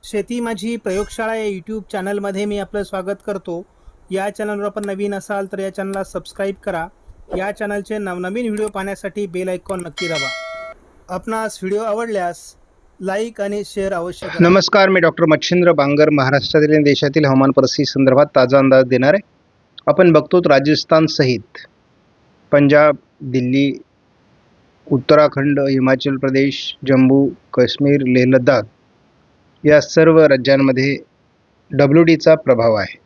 शेती माझी प्रयोगशाळा या यूट्यूब चॅनलमध्ये मी आपलं स्वागत करतो. या चॅनलवर आपण नवीन असाल तर या चॅनलला सबस्क्राईब करा. या चॅनलचे नवनवीन व्हिडिओ पाहण्यासाठी बेल आयकॉन नक्की दाबा. आपणास व्हिडिओ आवडल्यास लाईक आणि शेअर अवश्य करा. नमस्कार, मी डॉक्टर मच्छिंद्र बांगर महाराष्ट्रातील आणि देशातील हवामान परिस्थिती संदर्भात ताजा अंदाज देणार आहे. आपण बघतो राजस्थान सहित पंजाब, दिल्ली, उत्तराखंड, हिमाचल प्रदेश, जम्मू काश्मीर, लेह लडाख या सर्व राज्यांमध्ये WDचा प्रभाव आहे.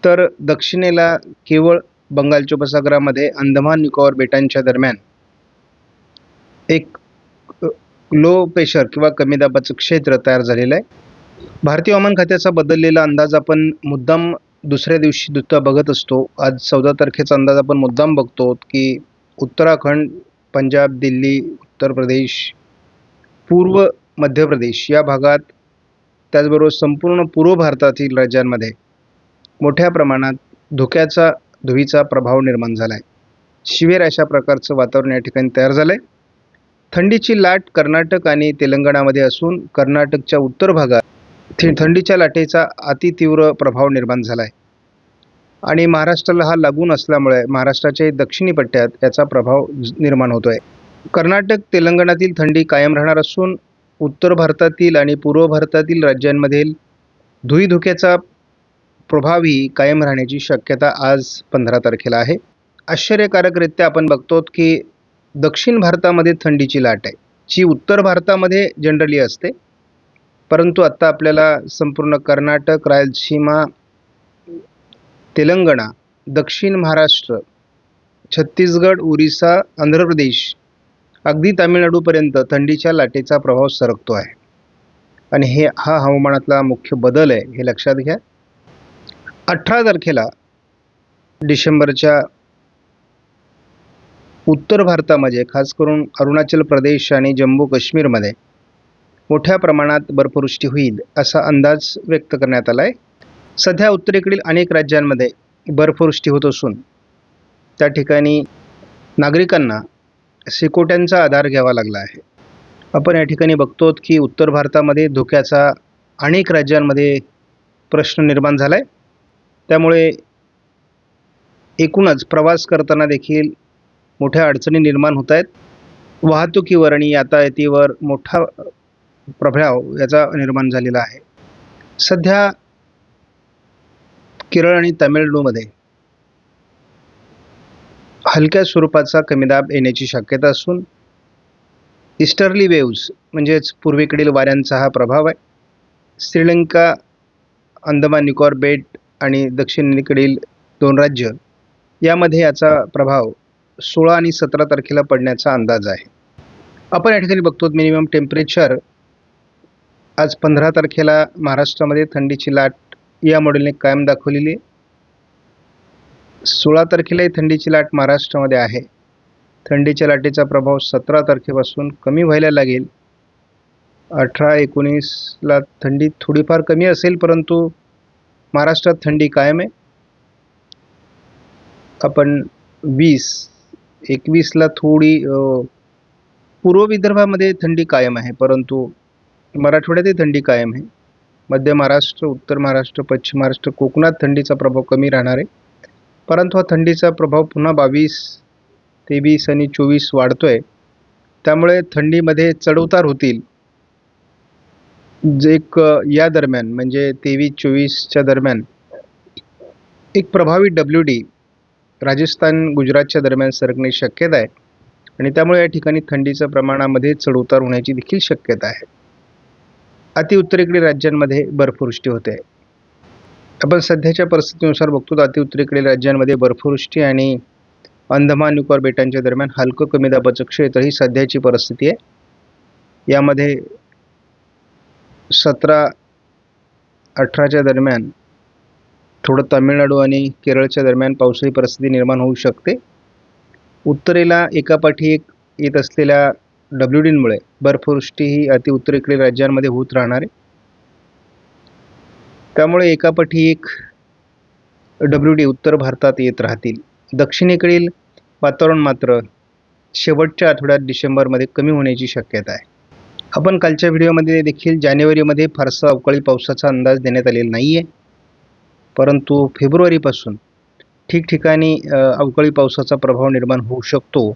तर दक्षिणेला केवळ बंगालच्या उपसागरामध्ये अंदमान निकोबार बेटांच्या दरम्यान एक लो प्रेशर किंवा कमी दाबाचं क्षेत्र तयार झालेलं आहे. भारतीय हवामान खात्याचा बदललेला अंदाज आपण मुद्दाम दुसऱ्या दिवशी बघत असतो. आज 14 तारखेचा अंदाज आपण मुद्दाम बघतो की उत्तराखंड, पंजाब, दिल्ली, उत्तर प्रदेश, पूर्व मध्य प्रदेश या भागात, त्याचबरोबर संपूर्ण पूर्व भारतातील राज्यांमध्ये मोठ्या प्रमाणात धुवीचा प्रभाव निर्माण झाला आहे. शिवेर अशा प्रकारचं वातावरण या ठिकाणी तयार झालं आहे. थंडीची लाट कर्नाटक आणि तेलंगणामध्ये असून कर्नाटकच्या उत्तर भागात थंडीच्या लाटेचा अतितीव्र प्रभाव निर्माण झाला आहे आणि महाराष्ट्राला हा लागून असल्यामुळे महाराष्ट्राच्या दक्षिणी पट्ट्यात याचा प्रभाव निर्माण होतो आहे. कर्नाटक, तेलंगणातील थंडी कायम राहणार असून उत्तर भारतातील आणि पूर्व भारतातील राज्यांमधील धुक्याचा प्रभावही कायम राहण्याची शक्यता आज 15 तारखेला आहे. आश्चर्यकारकरित्या आपण बघतो की दक्षिण भारतामध्ये थंडीची लाट आहे, जी उत्तर भारतामध्ये जनरली असते, परंतु आता आपल्याला संपूर्ण कर्नाटक, रायलसीमा, तेलंगणा, दक्षिण महाराष्ट्र, छत्तीसगड, ओरिसा, आंध्र प्रदेश, अगदी तामिळनाडूपर्यंत थंडीच्या लाटेचा प्रभाव सरकतो आहे आणि हा हवामानातला मुख्य बदल आहे, हे लक्षात घ्या. 18 तारखेला डिसेंबरच्या उत्तर भारतामध्ये, खास करून अरुणाचल प्रदेश आणि जम्मू काश्मीरमध्ये मोठ्या प्रमाणात बर्फवृष्टी होईल असा अंदाज व्यक्त करण्यात आला आहे. सध्या उत्तरेकडील अनेक राज्यांमध्ये बर्फवृष्टी होत असून त्या ठिकाणी नागरिकांना शेकोट्यांचा आधार घ्यावा लागला आहे. आपण या ठिकाणी बघतो की उत्तर भारतामध्ये धुक्याचा अनेक राज्यांमध्ये प्रश्न निर्माण झाला आहे. त्यामुळे एकूणच प्रवास करताना देखील मोठ्या अडचणी निर्माण होत आहेत. वाहतुकीवर आणि यातायातीवर मोठा प्रभाव याचा निर्माण झालेला आहे. सध्या केरळ आणि तामिळनाडूमध्ये हलक्या स्वरूपाचा कमीदाब येण्याची शक्यता असून ईस्टर्ली वेव्ज म्हणजेच पूर्वेकडील वाऱ्यांचा हा प्रभाव आहे. श्रीलंका, अंदमान निकोबार बेट आणि दक्षिणेकडील 2 राज्य यामध्ये याचा प्रभाव 16 आणि 17 तारखेला पडण्याचा अंदाज आहे. आपण या ठिकाणी बघतो मिनिमम टेम्परेचर आज 15 तारखेला महाराष्ट्रामध्ये थंडीची लाट या मॉडेलने कायम दाखवलेली आहे. 16 तारखेलाही थंडीची लाट महाराष्ट्रामध्ये आहे. थंडीच्या लाटेचा प्रभाव 17 तारखेपासून कमी व्हायला लागेल. 18-19ला थंडी थोडीफार कमी असेल, परंतु महाराष्ट्रात थंडी कायम आहे. आपण 20-21ला थोडी पूर्व विदर्भामध्ये थंडी कायम आहे, परंतु मराठवाड्यातही थंडी कायम आहे. मध्य महाराष्ट्र, उत्तर महाराष्ट्र, पश्चिम महाराष्ट्र, कोकणात थंडीचा प्रभाव कमी राहणार आहे, परंतु हा थंडीचा प्रभाव पुन्हा 22, 23 आणि 24 वाढतोय. त्यामुळे थंडीमध्ये चढउतार होतील. या दरम्यान म्हणजे 23-24च्या दरम्यान एक प्रभावी WD राजस्थान, गुजरातच्या दरम्यान सरकण्याची शक्यता आहे आणि त्यामुळे या ठिकाणी थंडीच्या प्रमाणामध्ये चढउतार होण्याची देखील शक्यता आहे. अतिउत्तरेकडील राज्यांमध्ये बर्फवृष्टी होते. आपण सध्याच्या परिस्थितीनुसार बघतो अतिउत्तरेकडील राज्यांमध्ये बर्फवृष्टी आणि अंदमान निकोबार बेटांच्या दरम्यान हलकं कमी दाबाचं क्षेत्र ही सध्याची परिस्थिती आहे. यामध्ये 17-18च्या दरम्यान थोडं तामिळनाडू आणि केरळच्या दरम्यान पावसाळी परिस्थिती निर्माण होऊ शकते. उत्तरेला एकापाठी एक येत असलेल्या WDमुळे बर्फवृष्टी ही अतिउत्तरेकडील राज्यांमध्ये होत राहणार आहे. त्यामुळे एकापाठी एक WD उत्तर भारतात येत राहतील. दक्षिणेकडील वातावरण मात्र शेवटच्या आठवड्यात डिसेंबरमध्ये कमी होण्याची शक्यता आहे. आपण कालच्या व्हिडिओमध्ये देखील जानेवारीमध्ये फारसा अवकाळी पावसाचा अंदाज देण्यात आलेला नाही आहे, परंतु फेब्रुवारीपासून ठिकठिकाणी अवकाळी पावसाचा प्रभाव निर्माण होऊ शकतो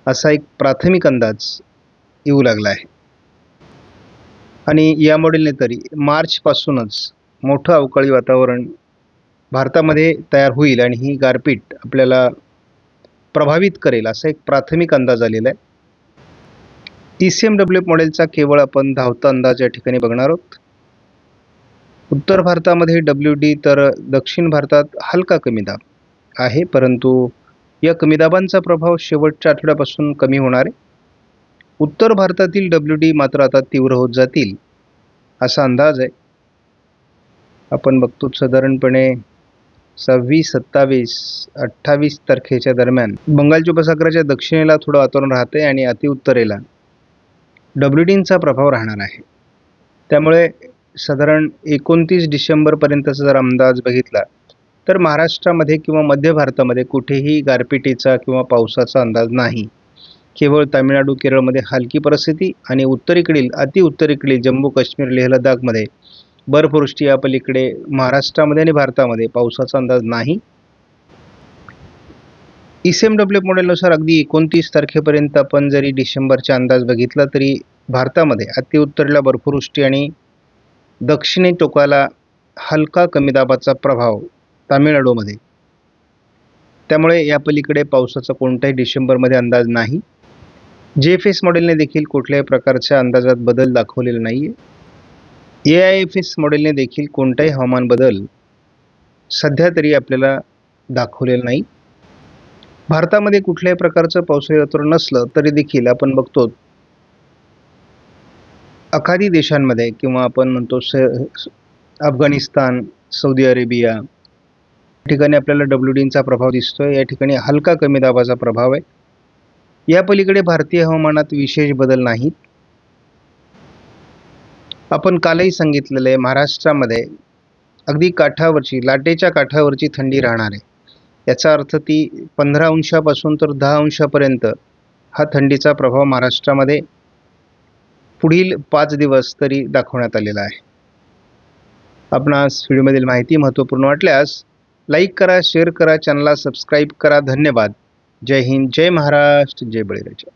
असा एक प्राथमिक अंदाज येऊ लागला आहे. आणि या मॉडेलने तरी मार्चपासूनच मोठं अवकाळी वातावरण भारतामध्ये तयार होईल आणि ही गारपीट आपल्याला प्रभावित करेल असा एक प्राथमिक अंदाज आलेला आहे. ECMWF मॉडेलचा केवळ आपण धावता अंदाज या ठिकाणी बघणार आहोत. उत्तर भारतामध्ये WD तर दक्षिण भारतात हलका कमी दाब आहे, परंतु या कमी दाबांचा प्रभाव शेवटच्या आठवड्यापासून कमी होणार आहे. उत्तर भारतातील WD मात्र आता तीव्र होत जातील असा अंदाज आहे. आपण बघतो साधारणपणे 26, 27, 28 तारखेच्या दरम्यान बंगालच्या उपसागराच्या दक्षिणेला थोडं वातावरण राहते आणि अतिउत्तरेला WDचा प्रभाव राहणार आहे. त्यामुळे साधारण 29 डिसेंबरपर्यंतचा जर अंदाज बघितला तर महाराष्ट्रामध्ये किंवा मध्य भारतामध्ये कुठेही गारपिटीचा किंवा पावसाचा अंदाज नाही. केवळ तामिळनाडू, केरळमध्ये हलकी परिस्थिती आणि उत्तरेकडील अतिउत्तरेकडील जम्मू काश्मीर, लेह लडाखमध्ये बर्फवृष्टी, या पलीकडे महाराष्ट्रामध्ये आणि भारतामध्ये पावसाचा अंदाज नाही. ECMWF मॉडेलनुसार अगदी 29 तारखेपर्यंत आपण जरी डिसेंबरचा अंदाज बघितला तरी भारतामध्ये अतिउत्तरेला बर्फवृष्टी आणि दक्षिणी टोकाला हलका कमी दाबाचा प्रभाव तामिळनाडूमध्ये. त्यामुळे या पलीकडे पावसाचा कोणताही डिसेंबरमध्ये अंदाज नाही. JFS मॉडेलने देखील कुठल्याही प्रकारच्या अंदाजात बदल दाखवलेला नाही आहे. AIFS मॉडेलने देखील कोणताही हवामान बदल सध्या तरी आपल्याला दाखवलेला नाही. भारतामध्ये कुठल्याही प्रकारचं पावसाळी वातावरण नसलं तरी देखील आपण बघतो आखाती देशांमध्ये किंवा आपण म्हणतो अफगाणिस्तान, सौदी अरेबिया ठिकाणी आपल्याला WDचा प्रभाव दिसतोय. या ठिकाणी हलका कमी दाबाचा प्रभाव आहे. या पलीकडे भारतीय हवामानात विशेष बदल नाहीत. आपण कालही सांगितलेलं आहे, महाराष्ट्रामध्ये अगदी काठावरची, लाटेच्या काठावरची थंडी राहणार आहे. याचा अर्थ ती 15 अंशापासून तर 10 अंशापर्यंत हा थंडीचा प्रभाव महाराष्ट्रामध्ये पुढील 5 दिवस तरी दाखवण्यात आलेला आहे. आपणास व्हिडिओमधील माहिती महत्त्वपूर्ण वाटल्यास लाईक करा, शेअर करा, चॅनलला सबस्क्राईब करा. धन्यवाद. जय हिंद, जय महाराष्ट्र, जय बळीराजा.